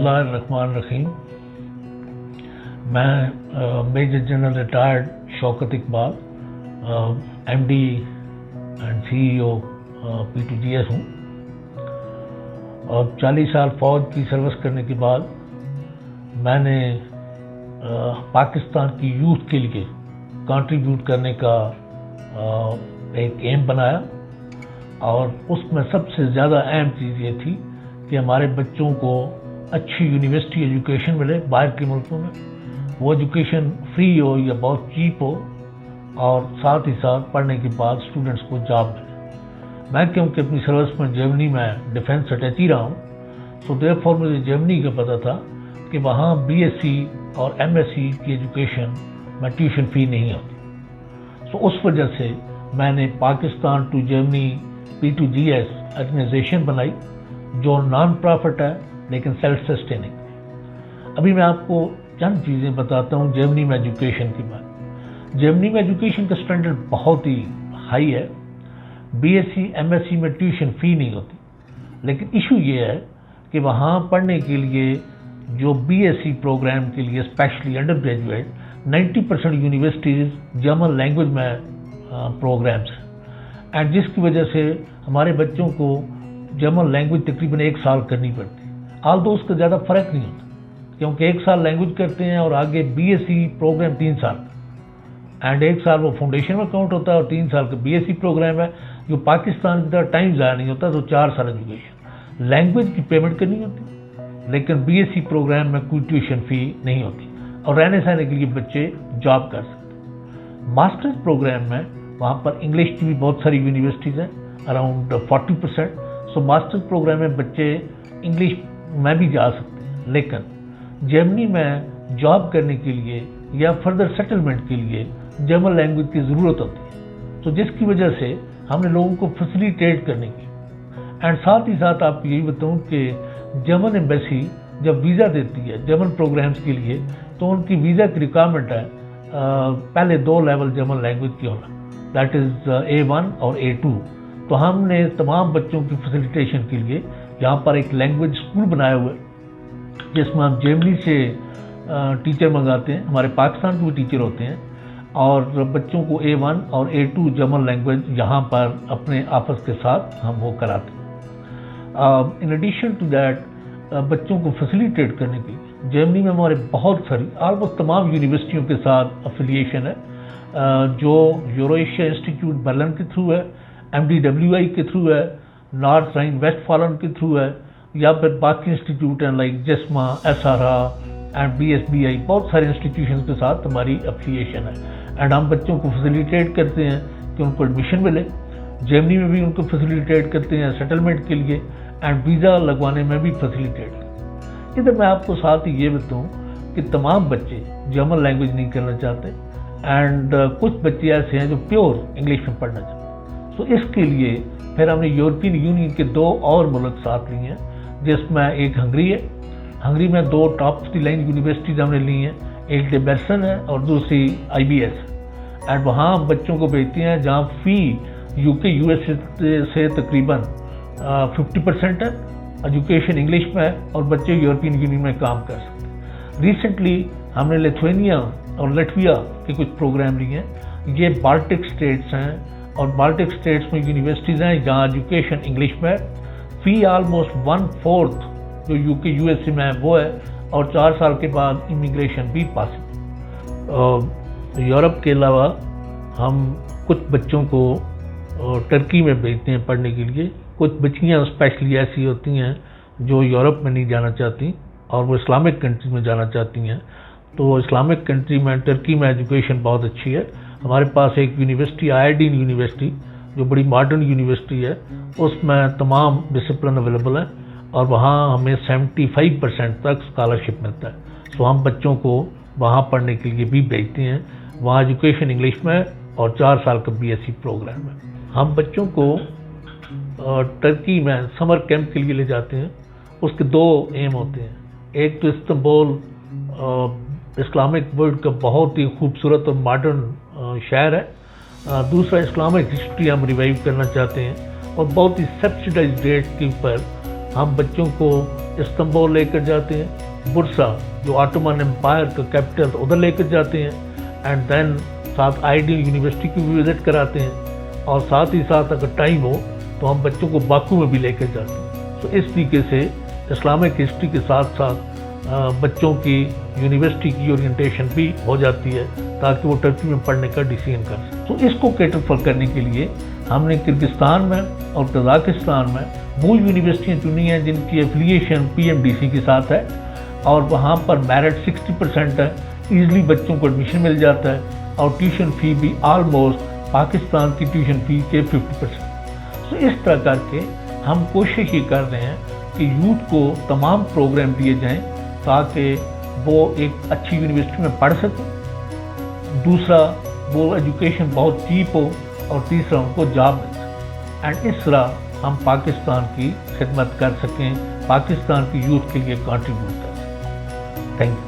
बिस्मिल्लाहिर्रहमानिर्रहीम। मैं major general retired Shaukat Iqbal, MD and CEO P2GS हूँ। और 40 साल फौज की सर्विस करने के बाद मैंने पाकिस्तान की यूथ के लिए कंट्रीब्यूट करने का एक एम बनाया, और उसमें सबसे ज़्यादा अहम चीज़ ये थी कि हमारे बच्चों को अच्छी यूनिवर्सिटी एजुकेशन मिले बाहर के मुल्कों में, वो एजुकेशन फ्री हो या बहुत चीप हो, और साथ ही साथ पढ़ने के बाद स्टूडेंट्स को जॉब मिले। मैं क्योंकि अपनी सर्विस में जर्मनी में डिफेंस अटैची रहा हूँ, तो देयरफॉर मुझे जर्मनी का पता था कि वहाँ BSc और MSc की एजुकेशन में ट्यूशन फ़ी नहीं होती। तो उस वजह से मैंने Pakistan to Germany P2GS organisation बनाई, जो नॉन प्रॉफिट है लेकिन सेल्फ सस्टेनिंग। अभी मैं आपको चंद चीज़ें बताता हूँ जर्मनी में एजुकेशन के बारे। जर्मनी में एजुकेशन का स्टैंडर्ड बहुत ही हाई है। BSc MSc में ट्यूशन फ़ी नहीं होती, लेकिन इशू ये है कि वहाँ पढ़ने के लिए जो BSc प्रोग्राम के लिए specially under graduate 90% universities German language में प्रोग्राम्स हैं, एंड जिसकी वजह से हमारे बच्चों को जर्मन लैंग्वेज तकरीबन 1 साल करनी पड़ती है। आल्दो उसका ज़्यादा फ़र्क नहीं होता, क्योंकि 1 साल लैंग्वेज करते हैं और आगे BSc प्रोग्राम 3 साल, एंड 1 साल वो फाउंडेशन में काउंट होता है और 3 साल का BSc प्रोग्राम है, जो पाकिस्तान की तरह टाइम ज़ाया नहीं होता। तो 4 साल एजुकेशन, लैंग्वेज की पेमेंट करनी होती, लेकिन BSc प्रोग्राम में कोई ट्यूशन फ़ी नहीं होती, और रहने सहने के लिए बच्चे जॉब कर सकते। मास्टर्स प्रोग्राम में वहाँ पर इंग्लिश की भी बहुत सारी यूनिवर्सिटीज़ हैं, अराउंड 40%। सो मास्टर्स प्रोग्राम में बच्चे इंग्लिश में भी जा सकते हैं, लेकिन जर्मनी में जॉब करने के लिए या फर्दर सेटलमेंट के लिए जर्मन लैंग्वेज की ज़रूरत होती है। तो जिसकी वजह से हमने लोगों को फैसिलिटेट करने की, एंड साथ ही साथ आपको यही बताऊँ कि जर्मन एम्बेसी जब वीज़ा देती है जर्मन प्रोग्राम्स के लिए, तो उनकी वीज़ा की रिक्वायरमेंट है पहले 2 लेवल जर्मन लैंग्वेज की होना, दैट इज़ A1 और A2। तो हमने तमाम बच्चों की फैसिलिटेशन के लिए यहाँ पर एक लैंग्वेज स्कूल बनाया हुआ है, जिसमें हम जर्मनी से टीचर मंगाते हैं, हमारे पाकिस्तान के भी टीचर होते हैं, और बच्चों को A1 और A2 जर्मन लैंग्वेज यहाँ पर अपने आपस के साथ हम वो कराते हैं। इन एडिशन टू दैट, बच्चों को फैसिलिटेट करने के लिए जर्मनी में हमारे बहुत सारी ऑलमोस्ट तमाम यूनिवर्सिटियों के साथ अफिलिएशन है, जो यूरो-एशिया इंस्टीट्यूट बर्लिन के थ्रू है, MDWI के थ्रू है, नॉर्थ राइन वेस्टफालन के थ्रू है, या फिर बाकी इंस्टीट्यूट हैं लाइक जिस्मा, SRA एंड BSBI, बहुत सारे इंस्टीट्यूशन के साथ हमारी अफिलिएशन है, एंड हम बच्चों को फैसिलिटेट करते हैं कि उनको एडमिशन मिले। जर्मनी में भी उनको फैसिलिटेट करते हैं सेटलमेंट के लिए, एंड वीज़ा लगवाने में भी फैसिलिटेट। इधर मैं आपको साथ ही ये बताऊँ कि तमाम बच्चे जर्मन लैंग्वेज नहीं करना चाहते, एंड कुछ बच्चे ऐसे हैं जो प्योर इंग्लिश में पढ़ना चाहते हैं। तो इसके लिए फिर हमने यूरोपियन यूनियन के 2 और मुल्क साथ लिए हैं, जिसमें एक हंगरी है। हंगरी में 2 top of the line universities हमने ली हैं, एक डेबर्सन है और दूसरी IBS, एंड वहाँ हम बच्चों को भेजते हैं जहाँ फ़ी UK US से तकरीबन 50% है, एजुकेशन इंग्लिश में है, और बच्चे यूरोपियन यूनियन में काम कर सकते हैं। रिसेंटली हमने लिथुआनिया और लटविया के कुछ प्रोग्राम लिए हैं। ये बाल्टिक स्टेट्स हैं, और बाल्टिक स्टेट्स में यूनिवर्सिटीज़ हैं जहाँ एजुकेशन इंग्लिश में है, फ़ी ऑलमोस्ट 1/4 जो UK USA में है वो है, और 4 साल के बाद इमिग्रेशन भी पॉसिबल। यूरोप के अलावा हम कुछ बच्चों को टर्की में भेजते हैं पढ़ने के लिए। कुछ बच्चियाँ स्पेशली ऐसी होती हैं जो यूरोप में नहीं जाना चाहती और वो इस्लामिक कंट्री में जाना चाहती हैं, तो इस्लामिक कंट्री में टर्की में एजुकेशन बहुत अच्छी है। हमारे पास एक यूनिवर्सिटी आयोडीन यूनिवर्सिटी, जो बड़ी मॉडर्न यूनिवर्सिटी है, उसमें तमाम डिसिप्लिन अवेलेबल हैं, और वहाँ हमें 75% तक स्कॉलरशिप मिलता है। तो हम बच्चों को वहाँ पढ़ने के लिए भी भेजते हैं। वहाँ एजुकेशन इंग्लिश में और 4 साल का BSc प्रोग्राम है। हम बच्चों को टर्की में समर कैंप के लिए ले जाते हैं। उसके 2 एम होते हैं, एक तो इस्तांबुल इस्लामिक वर्ल्ड का बहुत ही खूबसूरत और मॉडर्न शहर है, दूसरा इस्लामिक हिस्ट्री हम रिवाइव करना चाहते हैं, और बहुत ही सब्सिडाइज्ड रेट के ऊपर ہم بچوں کو استنبول لے کر جاتے ہیں، برسا جو آٹومن امپائر کا کیپٹل ادھر لے کر جاتے ہیں، اینڈ دین ساتھ آئیڈیل یونیورسٹی کی بھی وزٹ کراتے ہیں، اور ساتھ ہی ساتھ اگر ٹائم ہو تو ہم بچوں کو باکو میں بھی لے کر جاتے ہیں۔ تو اس طریقے سے اسلامک ہسٹری کے ساتھ ساتھ بچوں کی یونیورسٹی کی اورینٹیشن بھی ہو جاتی ہے تاکہ وہ ٹرکی میں پڑھنے کا ڈیسیژن کر سکیں۔ تو اس کو کیٹر فر کرنے کے لیے ہم نے کرغزستان میں اور قزاقستان میں وہ یونیورسٹیاں چنی ہیں جن کی ایفیلیشن PMDC کے ساتھ ہے، اور وہاں پر میرٹ 60% ہے، ایزلی بچوں کو ایڈمیشن مل جاتا ہے، اور ٹیوشن فی بھی آلموسٹ پاکستان کی ٹیوشن فی کے 50%۔ تو اس طرح کر کے ہم کوشش یہ کر رہے ہیں کہ یوتھ کو تمام پروگرام دیے جائیں تاکہ وہ ایک اچھی یونیورسٹی میں پڑھ سکیں، دوسرا وہ ایجوکیشن بہت چیپ ہو، اور تیسرا ان کو جاب مل سکے، اینڈ اس طرح ہم پاکستان کی خدمت کر سکیں، پاکستان کی یوتھ کے لیے کنٹریبیوٹ کر سکیں۔ Thank you.